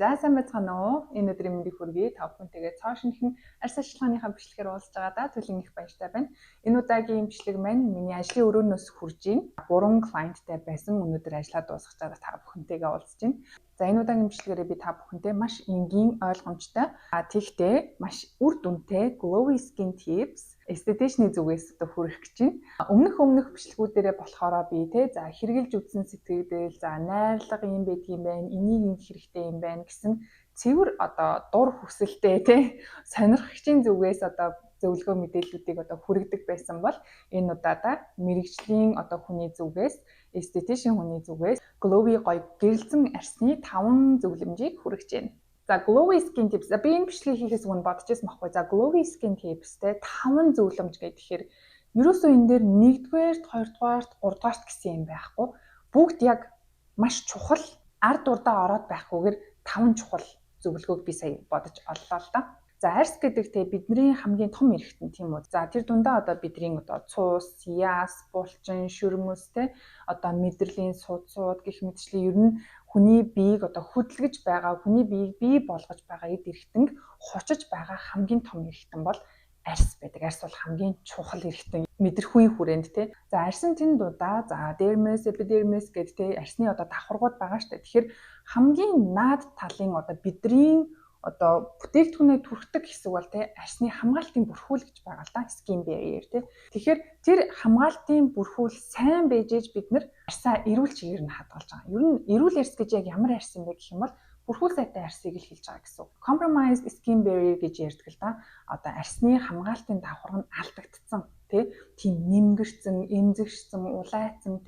За сайн байцгаана уу? Энэ өдрийн мэндийг хүргэе. Та бүхэнтэйгээ цоо шинхэн арьс ажиллагааныхаа бичлэгээр уулзж байгаадаа түлэн их баяртай байна. Энэ удаагийн бичлэг маань миний ажлын өрөөнөөс хурж ийн 3 клиенттай байсан. Өнөөдөр ажиллаа дуусгаж байгаа та бүхэнтэйгээ уулзж байна. За энэ удаагийн бичлэгээрээ би та бүхэнтэй маш энгийн ойлгомжтой тэгтээ маш үр дүнтэй glowy skin tips эстетичний зүгээс хүргэх гэж байна. Өмнөх бичлэгүүдээрээ болохоор би за хэрэгжилж үзсэн сэтгэгдэл, за найрлага юм байдгийм байна, энийг ингэ хэрэгтэй юм байна гэсэн цэвэр дур хүсэлтэй сонирхогчийн зүгээс зөвлөгөө мэдээллүүдийг хүргэдэг байсан бол энэ удаадаа мэрэгжлийн хүний зүгээс эстетичийн хүний зүгээс glowy гоё гэрэлзэн арсны 5 зөвлөмжийг хүргэж байна. За glowy skin tips. Би энэ бичлэгийг хийхээс өмнө бодчихсон байхгүй. За glowy skin tipsтэй 5 зөвлөмж гэхээр ерөөсөө энэ дээр 1-р, 2-р, 3-р гэсэн юм байхгүй. Бүгд яг маш чухал ард урдаа ороод байхгүйгээр 5 чухал зөвлөгөөг би сая бодож оллоо л да. За арьс гэдэг бидний хамгийн том эрхтэн тийм үү. За тэр дундаа бидний цус, яс, булчин, шүрмөс мэдрэлийн судсууд гэх мэтчлэн ер нь хүний биеийг хөдөлгөж байгаа, хүний биеийг бий болгож байгаа эд эрхтэнг хочиж байгаа хамгийн том эрхтэн бол арьс байдаг. Арьс бол хамгийн чухал эрхтэн мэдрэхүйн хүрээнд За арьсын тэн дудаа дермес, эпидермес гэдэг арьсны давхаргууд байгаа шүү дээ. Тэгэхээр хамгийн наад талын бидний бүтээгдэхүүнээ түрхдэг хэсэг бол арьсны хамгаалтын бүрхүүл гэж байгаа л да, skin barrier Тэгэхээр тэр хамгаалтын бүрхүүл сайн байжээж бид нар арьсаа эрүүл чигээр нь хадгалж байгаа. Ер нь эрүүл арьс гэж яг ямар арьс юм бэ гэх юм бол бүрхүүл сайтай арьсыг л хэлж байгаа гэсэн. Compromised skin barrier гэж ярьдаг л да. Арьсны хамгаалтын давхарга нь алдагдсан, тийм нэмгэрсэн, эмзэгшсэн, улайцсан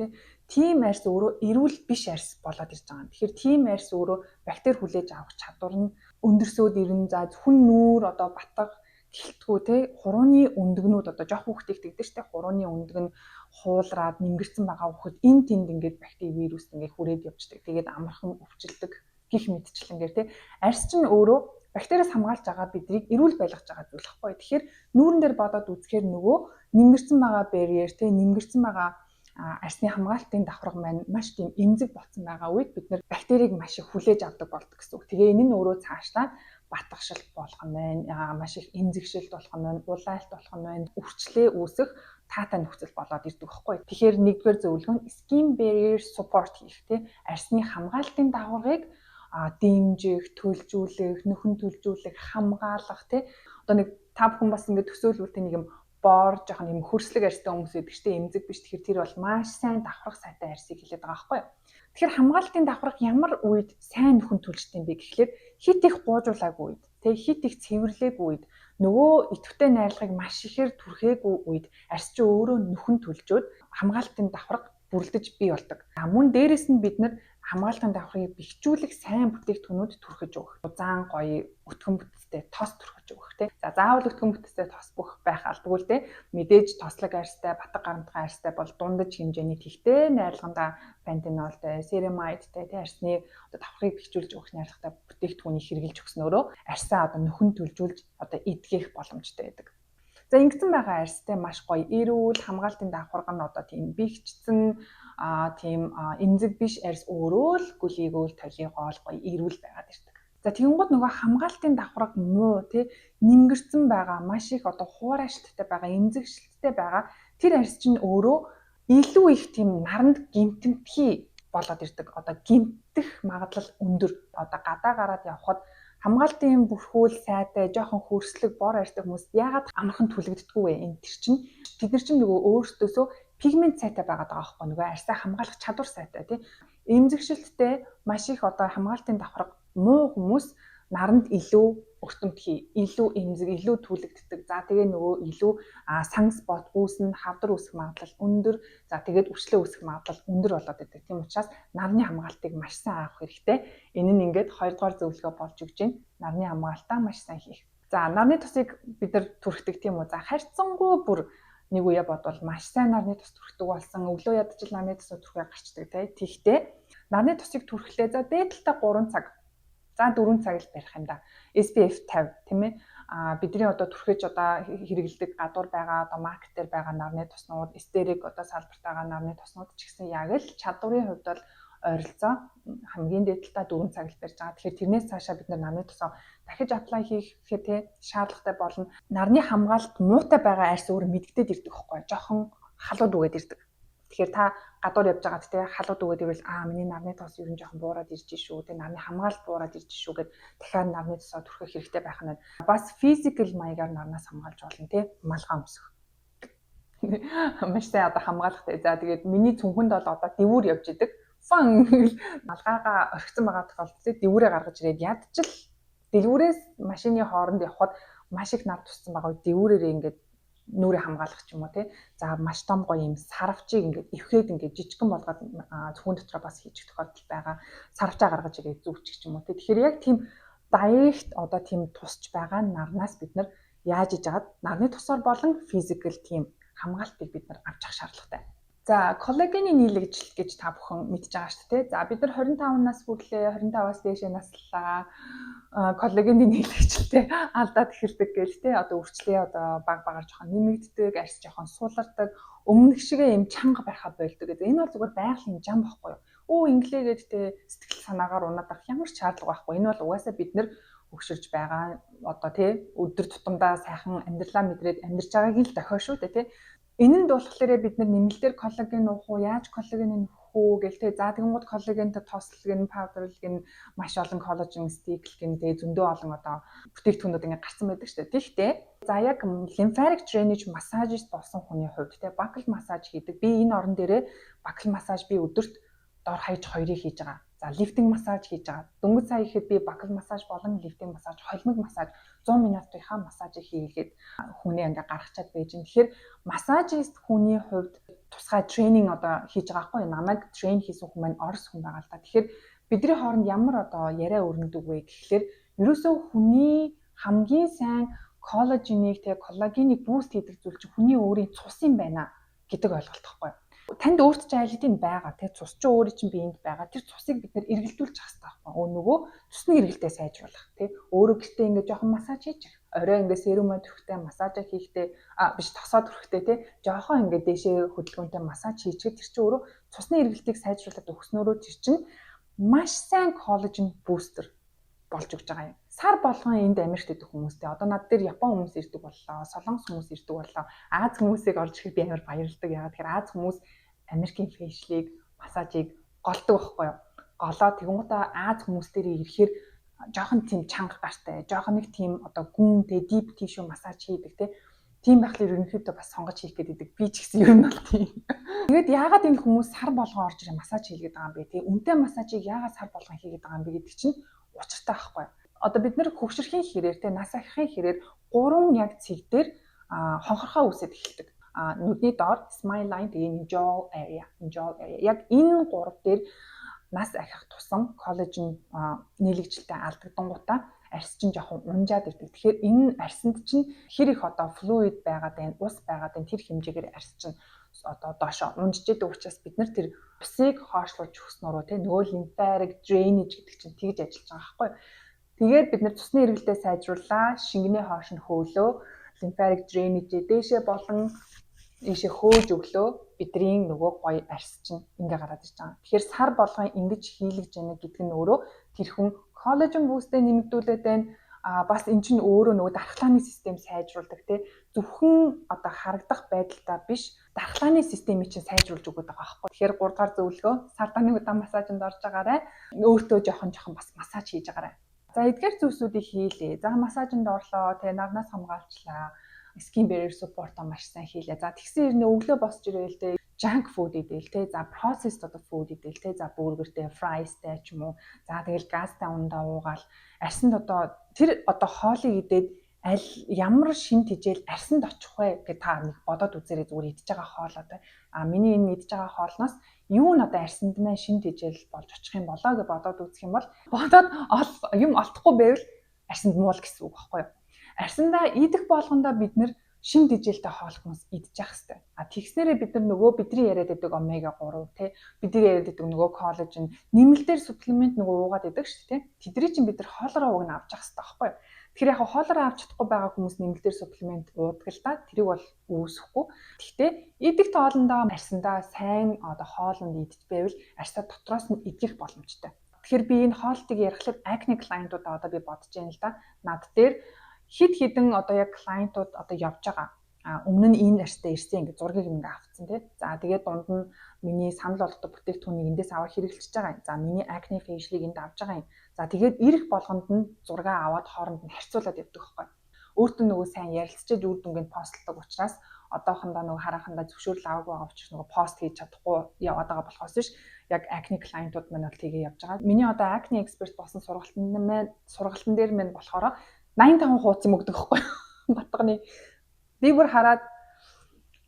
тийм арьс өөрөө эрүүл биш арьс болоод ирж байгаа. Тэгэхээр тийм арьс өөрөө бактери хүлээж авах чадвар нь өндөрсөөд ирнэ. За зөвхөн нүүр батга гэлтгүү хурууны өндгнүүд жоох хүүхдийг тэгдэг штэ, хурууны өндг нь хуулраад нэмгэрсэн байгаа хүүхэд энэ тэнд ингээд бактери вирус ингээд хүрээд явждаг. Тэгээд амархан өвчлөдөг гих мэдчлэнгээр арьс чинь өөрөө бактериас хамгаалж байгаа биднийг эрүүл байлгаж байгаа зүйл хэвгүй. Тэгэхээр нүүрэн дээр бодоод үзэхээр нөгөө нэмгэрсэн байгаа барьер нэмгэрсэн байгаа арьсны хамгаалтын давхарга маань маш тийм эмзэг болсон байгаа үед бид нэр бактерийг маш их хүлээж авдаг болдог гэсэн үг. Тэгээ энэ нь өөрөө цаашлаа батгашилт болох нь байна, маш их эмзэгшилт болох нь байна, улайлт болох нь байна, өвчлөө үүсэх таатай нөхцөл болоод ирдэг байхгүй. Тэгэхээр нэгдүгээр зөвлөгөө нь skin barrier support хийх арьсны хамгаалтын давхаргыг дэмжих, төлжүүлэх, нөхөн төлжүүлэх, хамгаалах нэг та бүхэн бас ингээд төсөөлвөл нэг юм боор жоохон юм хөрслөг арьстай хүмүүс байдаг шүү дээ, эмзэг биш. Тэгэхээр тэр бол маш сайн давхарга сайтай арьсыг хэлээд байгаа байхгүй юу. Тэгэхээр хамгаалтын давхарга ямар үед сайн нөхөн төлжтэй юм бэ гэхлээр хит их гуужуулаагүй үед, хит их цэвэрлээгүй үед, нөгөө идэвхтэй найрлагыг маш ихээр түрхээгүй үед арьс чинь өөрөө нөхөн төлжөөд хамгаалтын давхарга бүрлдэж бий болдог. Мөн дээрэс нь бид нар хамгаалтын давхаргыг бэхжүүлэх сайн бүтээгдэхүүнүүд түрхэж өгөх. Зан гоё өтгөн бүтцтэй тос түрхэж өгөх За заавал өтгөн бүтцтэй тос бүх байх алдгүй л мэдээж тослог арьстай, батг гарамтгай арьстай бол дундаж хэмжээний тэгтэй найрлаганда пантенолтой, ceramide арьсны давхаргыг бэхжүүлж өгөх найрлагатай бүтээгдэхүүнийг хэрэгжилж өгснөөрөө арьсаа нөхөн төлжүүлж эдгэх боломжтой байдаг. За ингэсэн байгаа арьстай маш гоё эрүүл хамгаалтын давхарга нь тийм бэхжсэн тийм эмзэг биш арьс өөрөө л гүлийгөөл толигоол гоё эрүүл байгаад ирдэг. За тэгэнгუთ нөгөө хамгаалтын давхарга муу нэмгэрсэн байгаа маш их хуурайшилттай байгаа эмзэгшилттэй байгаа тэр арьс чинь өөрөө илүү их тийм наранд гэмтэмтгий болоод ирдэг. Гэмтэх магадлал өндөр. Гадаа гараад явхад хамгаалтын бүрхүүл сайтай, жоохон хөрслөг бор арьстай хүмүүс яагаад амархан түлэгддэггүй вэ? Энэ тэр чинь тэд нар чинь нөгөө өөрсдөөсөө пигмент сайтай байгаад байгаа байхгүй нөгөө арьсаа хамгаалах чадвар сайтай эмзэгшилттэй маш их хамгаалтын давхарга муу хүмүүс наранд илүү өртөмтгий, илүү эмзэг, илүү түлэгддэг. За тэгээ нөгөө илүү санс бот үүснэ, хавдар үүсэх магадлал өндөр. За тэгээд өвчлөө үүсэх магадлал өндөр болоод байдаг. Тийм учраас нарны хамгаалтыг маш сайн авах хэрэгтэй. Энэ нь ингээд 2 дугаар зөвлөгөө болж өгч байна. Нарны хамгаалтаа маш сайн хийх. За нарны тосыг бид нар түрхдэг тийм үү? За харьцангуй бүр нэг үе бодвол маш сайн нарны тос түрхдэг болсон. Өглөө ядчил нарны тосоо түрхээ гарчдаг Тэгтээ нарны тосыг түрхлээ. За дээдэлтэй 3 цаг. За 4 цаг л барих юм да. SPF 50 тийм ээ. Бидний түрхэж хэрэгэлдэг гадуур байгаа маркет дээр байгаа нарны тоснууд, эстерик салбарт байгаа нарны тоснууд ч гэсэн яг л чадварын хувьд бол ойролцоо хамгийн дээд талдаа 4 цаг л барьж байгаа. Тэгэхээр тэрнээс цаашаа бид нар нарны тосоо дахиж apply хийхэд тий шаардлагатай болно. Нарны хамгаалалт муутай байгаа арьс өөр мэддэгдээд ирдэг байхгүй. Жохон халууд үгээд ирдэг. Тэгэхээр та гадуур явж байгаад тий халууд үгээд ирвэл миний нарны тос ер нь жоохон буураад ирж шүү. Тий нарны хамгаалалт буураад ирж шүү гэд дахиад нарны тосоо түрхэх хэрэгтэй байх нь. Бас physical маягаар нарнаас хамгаалж болно тий малгай өмсөх. Маш сайн одоо хамгаалахтай. За тэгээд миний цүнхэнд бол одоо дэвүүр явж идэг. Фан малгайгаа орхисон байгаа тохиолдолд дэвүүрээ гаргаж ирээд ядчил дэлгүүрээс машины хооронд явхад маш их нар туссан байгаа. Дэвүүрээрээ ингээд нүрээ хамгаалах ч юм уу тий. За маш том гоё юм сарвчийг ингээд эвхээд ингээд жижигхэн болгоод цүнхэн дотроо бас хийчих тохиолдол байгаа. Сарвчаа гаргаж ирээд зүгчих ч юм уу тий. Тэгэхээр яг тийм direct одоо тийм тусч байгаа нарнаас бид нар яаж иж агаад нарны тусаар болон physical тийм хамгаалтыг бид нар авч явах шаардлагатай. За, коллагены нийлэгдэл гэж та бүхэн мэдж байгаа шүү дээ. За, бид нар 25 нас хүрлээ, 25-аас дээшээ наслаа. Коллагены нийлэгдэлтэй алдаад ихэрдэг гээл те. Одоо үрчлээ одоо баг жоохон нэмэгддэг, арьс жоохон суулардаг, өмнөх шигээ юм чанга байхаа болдог гэдэг. Энэ бол зүгээр байгалийн жам байхгүй юу? Инглигээд те сэтгэл санаагаар унаад авах ямар ч шаардлага байхгүй. Энэ бол угаасаа бид нар өгшөрж байгаа одоо тий өдөр тутамдаа сайхан амьдралаа мэдрээд амьдарч байгааг л дохио шүү дээ тий. Энэнд болохоор бид нар нэмэлтээр коллаген уух уу, яаж коллаген нөхөх үү гэл тий. За тэгэнгუთ коллагентэй тослог, паудерлог, маш олон коллаген стик гэн тий зөндөө олон одоо бүтээгдэхүүнүүд ингэ гарсан байдаг шүү дээ. Тэгэхдээ за яг lymphatic drainage массажист болсон хүний хувьд тий бакал массаж хийдэг. Би энэ орон дээрээ бакал массаж би өдөрт дор хаяж 2-ыг хийж байгаа. За лифтинг массаж хийж байгаа. Дөнгөж сая ихэд би бакал массаж болон лифтинг массаж, холимог массаж 100 минутынхаа массажийг хийгээд хүнээ ингээ гаргачаад байж юм. Тэгэхээр массажист хүний хувьд тусгай тренинг одоо хийж байгаа хгүй. Намайг трейн хийсэн хүн маань орос хүн байгаа л та. Тэгэхээр бидний хооронд ямар одоо яриа өрнөдөг вэ гэхлээр ерөөсөө хүний хамгийн сайн коллагенийг те коллагенийг буст хийдэг зүйл чинь хүний өөрийн цус юм байна гэдэг ойлголт байхгүй. Танд өөрт чинь айлын байгаа тий цус чинь өөрийн чинь биеинд байгаа. Тэр цусыг бид нэр эргэлдүүлж авах хэрэгтэй байхгүй. Нөгөө цусны эргэлтээ сайжруулах тий. Өөрөө гэртээ ингээд жоохон массаж хийж орой ингээд серумаа төрхтэй массаж хийхдээ биш тосоо төрхтэй тий. Жоохон ингээд дээшээ хөдөлгөөнтэй массаж хийчихээ тэр чинь өөрөө цусны эргэлтийг сайжруулад өгснөөрөө тэр чинь маш сайн коллаген бустер болж өгч байгаа юм. Сар болгон энд Америкт идэх хүмүүстэй одоо над дээр Япон хүмүүс ирдэг боллоо, Солонгос хүмүүс ирдэг боллоо, Аз хүмүүсийг орж ирэхэд би амар баярлдаг. Яагаад тэгэхээр Аз хүмүүс Америкийн фэйшлийг, массажийг голдог байхгүй юу? Голоо тэгэнгүүтээ Аз хүмүүс дээр ирэхээр жоохон тийм чанга гартай, жоохон нэг тийм одоо гүнтэй deep tissue массаж хийдэг тийм байхлаар ерөнхийдөө бас сонгож хийх гэдэг би ч гэсэн ер нь бол тийм. Тэгээд яагаад энэ хүмүүс сар болгон орж ирээ массаж хийгээд байгаа юм бэ? Үнэтэй массажийг яагаад сар болгон хийгээд байгаа юм бэ гэдэг чинь учиртай байхгүй юу? Одоо бид нэр хөвгшөрхийн хэрээр нас ахихын хэрээр 3 яг цэг дээр хонхорхоо үсэд эхэлдэг. Нүдний доор smile line тэгээ jaw area. Яг энэ 3 дээр нас ахих тусам коллаген нийлэгжилтэй алдагдангуудаа арьс чинь жоохон унжаад ирдэг. Тэгэхээр энэ арьсанд чинь хэр их одоо флуид байгаад байна, ус байгаад байна тэр хэмжээгээр арьс чинь одоо доошо унжиж идэг учраас бид нар тэр усыг хойшлуулж өгснөөрөө нөгөө lymphatic drainage гэдэг чинь тэгж ажиллаж байгаа байхгүй юу? Тэгээд бид нэр цусны эргэлтээ сайжрууллаа, шингэний хоош нь хөөлөө, lymphatic drainage дээшээ болон ийшээ хөөж өглөө бидний нөгөө гоё арьс чинь ингээ гараад ирж байгаа. Тэгэхээр сар болгон ингэж хийлгэж яана гэдэг нь өөрөө тэр хүн коллаген бустыг нэмэгдүүлээд байна. Бас эн чинь өөрөө нөгөө дархлааны систем сайжруулдаг зөвхөн одоо харагдах байдалтай биш дархлааны системийг чинь сайжруулж өгöd байгаа байхгүй. Тэгэхээр 3 дахь зөвлөгөө сарданы удаан массажинд орж байгаарай. Өөртөө жоохон бас массаж хийж байгаарай. За эдгээр зүйлсүүдийг хийлээ. За массажинд орлоо, нарнаас хамгаалчлаа. Skin barrier support маш сайн хийлээ. За тэгсэн хэрнээ өглөө босч ирээл junk food идээл за processed одоо food идээл за бургертэй, friesтэй ч юм уу. За тэгэл газтай ундаа уугаал арьсанд одоо тэр одоо хоолыг идээд аль ямар шимт хижээл арьсанд очих вэ гэж та нэг бодоод үзээрэй зүгээр идж байгаа хоол одоо миний энэ идж байгаа хоолноос юу н одоо арьсанд маань шимт хижээл болж очих юм болоо гэж бодоод үзэх юм бол бодоод юм олдохгүй байвал арьсанд муул гэсэн үг байхгүй юу? Арьсандаа идэх болгондоо бид нэр шимт хижээлтэй хоол хүмүүс идчих хэвээр. Тэгснээрээ бид нар нөгөө бидний яриад байдаг омега 3 бидний яриад байдаг нөгөө коллаген нэмэлтээр суплемент нөгөө уугаад байдаг шүү дээ. Тэдний чинь бид нар хоолороо уг нь авч явах хэвээр байхгүй юу? Тэгэхээр яг хоолоор авч чадахгүй байгаа хүмүүс нэмэлтээр supplement уудаг л да. Тэрийг бол үүсэхгүй. Гэхдээ идэх тоолондоо арьсандаа сайн одоо хоолнд идэж байвал арьсаа дотроос нь идэх боломжтой. Тэгэхээр би энэ хоолтыг ярихлаар acne client-уудаа одоо би бодож байна л да. Над дээр хэд хэдэн одоо яг client-ууд одоо явж байгаа. Өмнө нь энэ арьстай ирсэн ингэ зургийг ингээ авцсан тий. За тэгээд дунд нь миний санал болгодог бүтээгдэхүүнийг эндээс аваад хэрэглэж байгаа юм. За миний acne facial-ыг энд авж байгаа юм. За тэгээд ирэх болгонд нь зураг аваад хооронд нь харьцуулаад явдаг байхгүй. Өөртөө нөгөө сайн ярилцчихэд үр дүнгийн постлдог учраас одоохондоо нөгөө харахандаа зөвшөөрөл аваагүй байгаа учраас нөгөө пост хийж чадахгүй яваад байгаа болохоос биш яг acne client-ууд маань бол тгээ явж байгаа. Миний одоо acne expert болсон сургалтын дээр мань болохоор 85 хуудас юм өгдөг байхгүй. Батганы би бүр хараад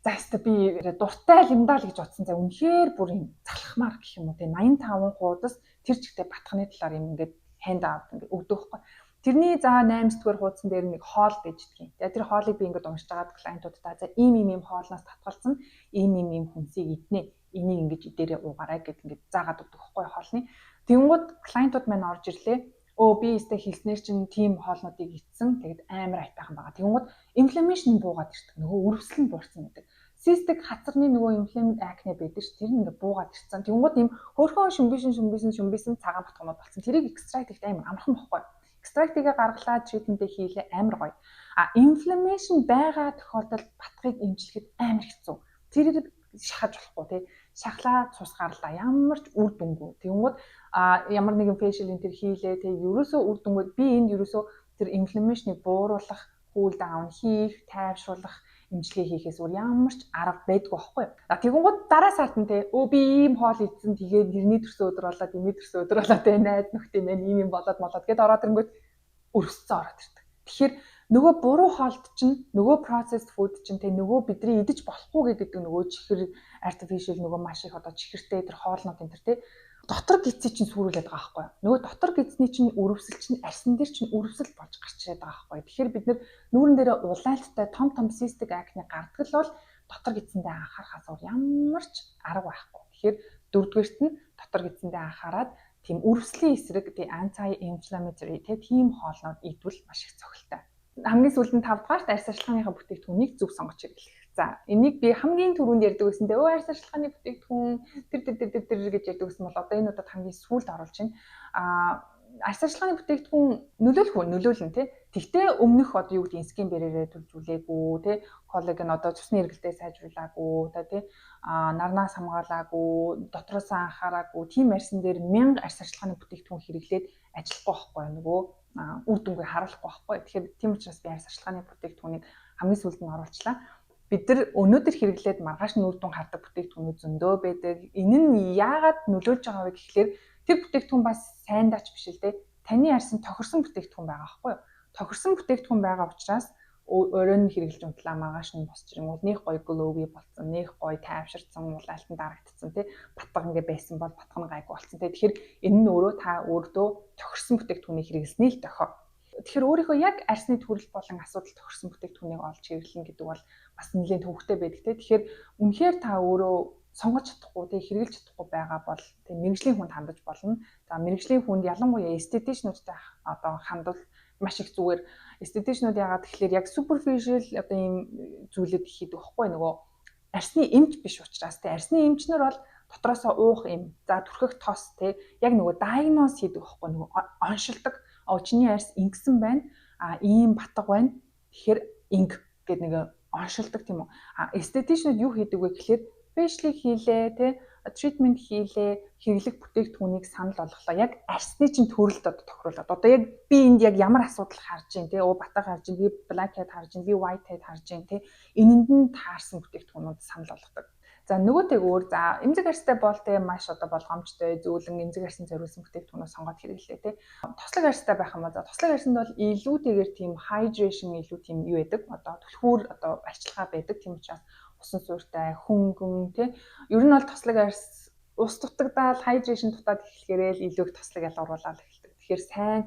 заастаа би дуртай юмдаа л гэж бодсон. За үнэхээр бүр юм залхмаар гэх юм уу те 85 хуудас тэр чигтээ батганы талаар юм ингээд ханд аваад ингээд өгдөг байхгүй. Тэрний за 8 дугаар хуудсан дээр нэг хоол байждаг юм. Тэгээ тэр хоолыг би ингээд уншиж агаад клиентуудаа за ийм хоолноос татгалзсан ийм хүнсийг иднэ. Энийг ингэж идээрээ уугаарай гэд ингээд заагаад өгдөг байхгүй хоолны. Тэнгууд клиентууд маань орж ирлээ. Би өстэй хэлснээр чинь тийм хоолнуудыг ицсэн. Тэгэд амар айтайхан байгаа. Тэнгууд инфламашн буугаад ирдэг. Нөгөө үрвсэл нь буурсан гэдэг. Cystic хацарны нөгөө inflamed acne байдаг ш. Тэр нь ингээ буугаад ирсэн. Тэнгууд юм хөөрхөн шүмбисэн цагаан батгамууд болсон. Тэрийг extract ихтэй амар амархан бохгүй. Extract-ийг гаргалаад treatment-ийг хийлээ амар гоё. Inflammation байгаа тохиолдолд батгыг эмчлэхэд амар хэцүү. Тэрийг шахаж болохгүй тий. Шахлаа цус гарлаа. Ямар ч үр дүнгүй. Тэнгууд ямар нэгэн facial энэ төр хийлээ тий. Ерөөсөө үр дүнгүй. Би энд ерөөсөө тэр inflammation-ыг бууруулах, cool down хийх, тайвшруулах эмчилгээ хийхээс өөр ямар ч арга байдгүй байхгүй. Тэгэнгүүт дараа сард нь те би ийм хоол идсэн тэгээд нэрний төрсөн өдөр болоод эмээ төрсөн өдөр болоод те найз нөхдөй маань ийм болоод гэд ороод ирэнгүүт өрсцөө ороод ирдэг. Тэгэхээр нөгөө буруу хоолт чинь нөгөө processed food чинь те нөгөө бидний идэж болохгүй гэдэг нөгөө чихэр artificial нөгөө маш их одоо чихэртэй тэр хоолнууд энэ төр те дотор гидсээ чинь сүрүүлээд байгаа байхгүй. Нөгөө дотор гидсний чинь өрөвсөл чинь арьсан дээр чинь өрөвсөл болж гарч ирээд байгаа байхгүй. Тэгэхээр бид нүүрэн дээрээ улаалттай том cystic acne гардаг л бол дотор гидсэндээ анхаарахаас өөр ямар ч арга байхгүй. Тэгэхээр дөрөвдүгээрт нь дотор гидсэндээ анхаарад тийм өрөвслийн эсрэг anti-inflammatory тийм хоолнууд идвэл маш их цогцолтой. Хамгийн сүүлд нь 5 дугаарт арьс арчилгааныхаа бүтээгдэхүүнийг зөв сонгож хэрэглэх. За энийг би хамгийн түрүүнд ярьдаг гэсэн дээ. Арьс арчилгааны бүтээгдэхүүн тэр гэж ярьдаг гэсэн бол одоо энэ удаад хамгийн сүүлд оруулж байна. Арьс арчилгааны бүтээгдэхүүн нөлөөлнө тий. Тэгтээ өмнөх одоо юу гэдэг скин барьерээ төлжүүлээгүй тий. Коллаген одоо цусны эргэлтээ сайжруулаагүй тий. Нарнаас хамгаалаагүй, дотроос анхаараагүй тийм арьсан дээр 1000 арьс арчилгааны бүтээгдэхүүн хэрэглээд ажиллахгүй байхгүй нөгөө үр дүнгээ харуулахгүй байхгүй. Тэгэхээр тийм учраас би арьс арчилгааны бүтээгдэхүүнийг хамгийн сүүлд нь оруулчлаа. Бид нар өнөөдөр хэрэглээд маргааш нь үр дүн хардаг бүтээгдэхүүнүүд зөндөө байдаг. Энэ нь яагаад нөлөөлж байгаа вэ гэхлээр тэр бүтээгдэхүүн бас сайн дач биш л дээ. Таны арьсан тохирсон бүтээгдэхүүн байгаа байхгүй юу? Тохирсон бүтээгдэхүүн байгаа учраас өрөөнд хэрэглэж унтлаа маргааш нь босч ирэнгүүт нэг гоё глоуи болсон, нэг гоё тайвширсан, улаалтан дарагдсан тий. Батга ингээ байсан бол батга нь гайгүй болсон тий. Тэгэхээр энэ нь өөрөө та өөртөө тохирсон бүтээгдэхүүнийг хэрэглэсний л дохио. Тэгэхээр өөрийнхөө яг арьсны төрөл болон асуудал тохирсон бүтээгдэхүүнийг олж хэрэглэн гэдэг бол бас нэлээд төвөгтэй байдаг тий. Тэгэхээр үнэхээр та өөрөө сонгож чадахгүй тий хэрэгжилж чадахгүй байгаа бол тий мэрэгжлийн хүнд хандаж болно. За мэрэгжлийн хүнд ялангуяа эстетичнүүдтэй одоо хандвал маш их зүгээр эстетичнүүд яагаад тэгэхээр яг superficial одоо ийм зүйлүүд хийдэг байхгүй нөгөө арьсны эмч биш учраас тий арьсны эмчнэр бол дотроосоо уух юм за түрхэх тос тий яг нөгөө diagnose хийдэг байхгүй нөгөө оншилдог чиний арьс ингэсэн байна ийм батга байна тэгэхээр инг гэдэг нэг оншилдог тийм үү эстетичнүүд юу хийдэг вэ гэхээр facial хийлээ тий treatment хийлээ хэрэглэх бүтээгдэхүүнийг санал болгохлоо яг арьсны чинь төрөлд одоо тохируулаад одоо яг би энд яг ямар асуудал харж байна тий батга харж байна би blackhead харж байна би whitehead харж байна тий энэнд нь таарсан бүтээгдэхүүнүүд санал болгодог. За нөгөөтэйг өөр за эмзэг арьстай бол тий маш одоо болгоомжтой зөөлөн эмзэг арьсан зориулсан бүтээгдэхүүнөө сонгоод хэрэглээ тий тослог арьстай байх юм ба за тослог арьсанд бол илүүтэйгээр тийм hydration илүү тийм юу байдаг одоо түлхүүр одоо арчилгаа байдаг тийм учраас усан сууртай хөнгөн тий ер нь бол тослог арьс ус дутагдаад hydration дутаад эхлэхээрээ л илүү их тослог ялгаруулаад эхэлдэг. Тэгэхээр сайн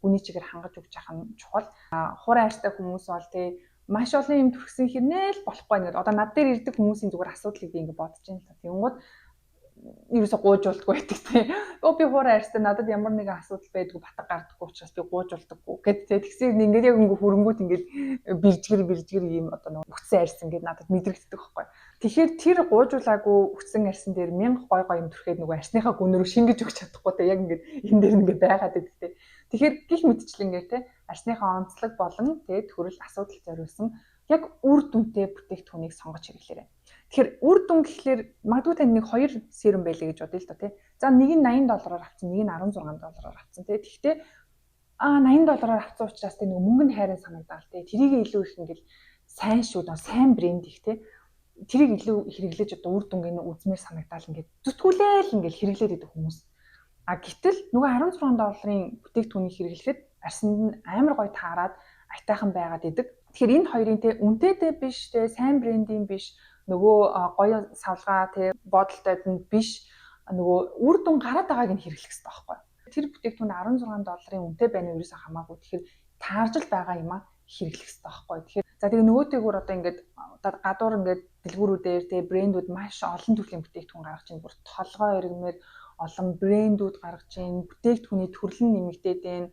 үний чигээр хангаж өгч яхах нь чухал. Хуран арьстай хүмүүс бол тий маш олон юм төрсөн хэрнээ л болохгүй нэг. Одоо над дээр ирдэг хүмүүсийн зүгээр асуудлыг би ингэ бодож байна л та. Тэнгууд ерөөсө гуйжуулдаггүй байдаг тий. Би хуурай арьстай надад ямар нэгэн асуудал байдгүй батг гардаггүй учраас би гуйжуулдаггүй гэд тий. Тэгсэн ингээд яг ингээ хөрөнгөт ингээд биржгэр ийм одоо нэг үтсэн арьс ингээд надад мэдрэгддэг байхгүй. Тэгэхээр тэр гуйжуулаагүй үтсэн арьсан дээр 1000 гой юм төрхөөд нөгөө арьсныхаа гүнөрөө шингэж өгч чадахгүй тий. Яг ингээд энэ дээр ингээд байгаад байдаг тий. Тэгэхээр гих мэдчлэн ингээд тий арьсныхаа онцлог болон тий төрөл асуудал зориулсан яг үр дүнтэй бүтээгдэхүүнийг сонгож хэрэглээрэй. Тэгэхээр үр дүн гэхлээр магадгүй танд нэг 2 серум байлээ гэж бодъё л доо тий. За нэг нь $80-аар авсан, нэг нь $16-аар авсан тий. Тэгэхдээ $80-аар авсан учраас тий нэг мөнгө нь хайрын санагдаал тий. Тэрийг илүү их ингээл сайн шүү дээ, сайн брэнд их тий. Тэрийг илүү хэрэглэж одоо үр дүнгийн үзмээр санагдаал ингээд зүтгүүлээл ингээл хэрэглээд идэх хүмүүс. Гэтэл нөгөө $16-ын бүтээгдэхүүнийг хэрэглэхэд арсанд нь амар гоё таарад айтайхан байгаад идэг. Тэгэхээр энэ хоёрын тий үнэтэй биш тий сайн брендийн биш нөгөө гоё савлгаа тий бодолтойд нь биш нөгөө үр дүн гараад байгааг нь хэрэглэх хэрэгтэй байхгүй. Тэр бүтээгдэхүүн $16-ын үнэтэй байна уу ерөөсөө хамаагүй. Тэгэхээр таарж л байгаа юм а хэрэглэх хэрэгтэй байхгүй. Тэгэхээр за тэгээ нөгөөтэйгүр одоо ингээд гадуур ингээд дэлгүүрүүдээр тий брэндүүд маш олон төрлийн бүтээгдэхүүн гаргаж чинь бүр толгой иргмээр олон брэндүүд гаргаж чинь бүтээгдэхүүний төрөл нь нэмэгдээд байна.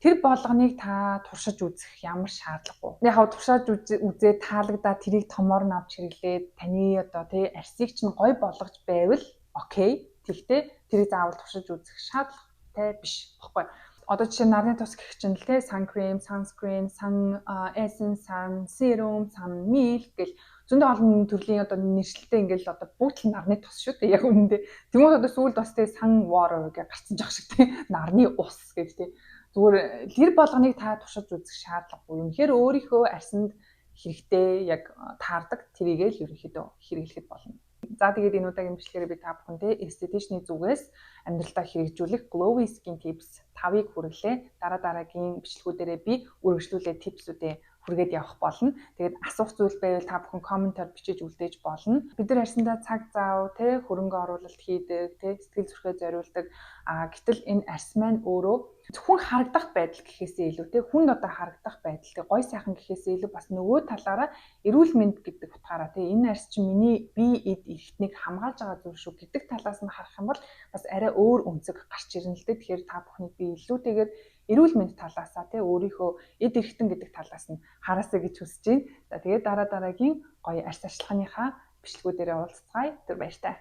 Тэр болгоныг та туршиж үзэх ямар шаардлагагүй. Яг туршиж үзээ таалагдаад тэрийг томоор нь авч хэрэглээд таны одоо тий арсыг чинь гоё болгож байвал окей. Тэгтээ тэрийг заавал туршиж үзэх шаардлагатай биш баггүй. Одоо жишээ нарны тус гэх чинь л тий sun cream, sunscreen, sun essence, sun serum, sun milk гэл зөндөө олон төрлийн одоо нэршилтэй ингээл одоо бүгд л нарны тус шүү дээ. Яг үнэндээ. Тэгмээс одоо сүүлд бас тий sun water гэж гарсан жах шиг тий нарны ус гэж тий. Зүгээр тэр болгоныг та туршиж үзэх шаардлагагүй юм. Тэгэхээр өөрийнхөө арсанд хэрэгтэй яг таардаг тэрийгээ л ерөнхийдөө хэрэглэхэд болно. За тэгээд энэ удаагийн бичлэгээр би та бүхэндээ эстетичний зүгээс амьдралдаа хэрэгжүүлэх Glowy Skin Tips 5-ыг хүргэлээ. Дараагийн бичлэгүүдээрээ би үргэлжлүүлээд типсүүдээ хүргээд явах болно. Тэгээд асуух зүйл байвал та бүхэн комментаар бичиж үлдээж болно. Бид нар арьсандаа цаг зав, тэ хөрөнгө оруулалт хийдэг, тэ сэтгэл зүрхээ зориулдаг. Гэтэл энэ арьс маань өөрөө зөвхөн харагдах байдал гэхээсээ илүү тэ хүнд одоо харагдах байдал тэ гой сайхан гэхээсээ илүү бас нөгөө талаараа эрүүл мэнд гэдэг утгаараа тэ энэ арьс чинь миний бие эд эрхтнийг хамгаалж байгаа зүйл шүү гэдэг талаас нь харах юм бол бас арай өөр өнцөг гарч ирнэ л дээ. Тэгэхээр та бүхнийг би илүүтэйгээр эрүүл мэнд талаасаа тэ өөрийнхөө эд эрхтэн гэдэг талаас нь хараасаа гэж хүсэж байна. За тэгээд дараагийн гоё арьс арчилгааныхаа бичлэгүүдээрээ уулзцгаая. Тэр баяртай.